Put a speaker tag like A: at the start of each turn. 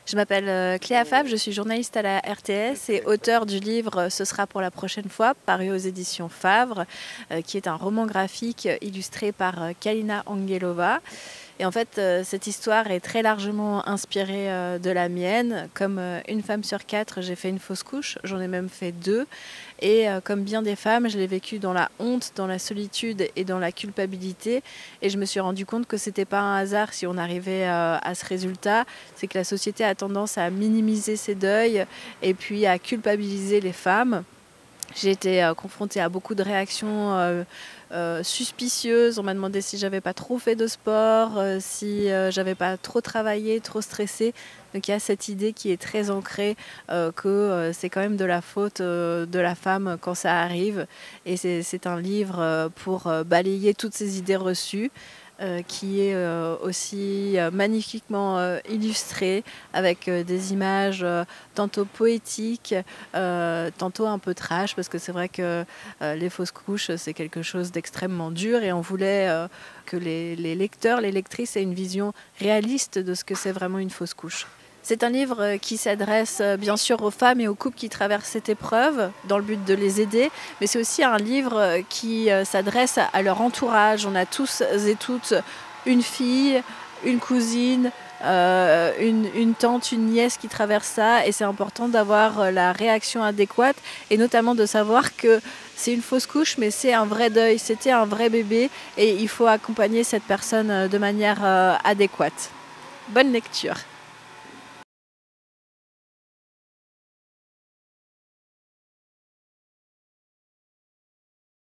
A: Je m'appelle Cléa Favre, je suis journaliste à la RTS et auteure du livre Ce sera pour la prochaine fois, paru aux éditions Favre, qui est un roman graphique illustré par Kalina Angelova. Et en fait, cette histoire est très largement inspirée de la mienne. Comme une femme sur 4, j'ai fait une fausse couche, j'en ai même fait 2. Et comme bien des femmes, je l'ai vécu dans la honte, dans la solitude et dans la culpabilité. Et je me suis rendu compte que c'était pas un hasard si on arrivait à ce résultat. C'est que la société a tendance à minimiser ses deuils et puis à culpabiliser les femmes. J'ai été confrontée à beaucoup de réactions suspicieuses. On m'a demandé si j'avais pas trop fait de sport, si j'avais pas trop travaillé, trop stressé. Donc il y a cette idée qui est très ancrée que c'est quand même de la faute de la femme quand ça arrive. Et c'est un livre pour balayer toutes ces idées reçues. Qui est aussi magnifiquement illustré avec des images tantôt poétiques, tantôt un peu trash, parce que c'est vrai que les fausses couches, c'est quelque chose d'extrêmement dur et on voulait que les lecteurs, les lectrices aient une vision réaliste de ce que c'est vraiment une fausse couche. C'est un livre qui s'adresse bien sûr aux femmes et aux couples qui traversent cette épreuve dans le but de les aider, mais c'est aussi un livre qui s'adresse à leur entourage. On a tous et toutes une fille, une cousine, une tante, une nièce qui traverse ça, et c'est important d'avoir la réaction adéquate et notamment de savoir que c'est une fausse couche, mais c'est un vrai deuil, c'était un vrai bébé et il faut accompagner cette personne de manière adéquate. Bonne lecture.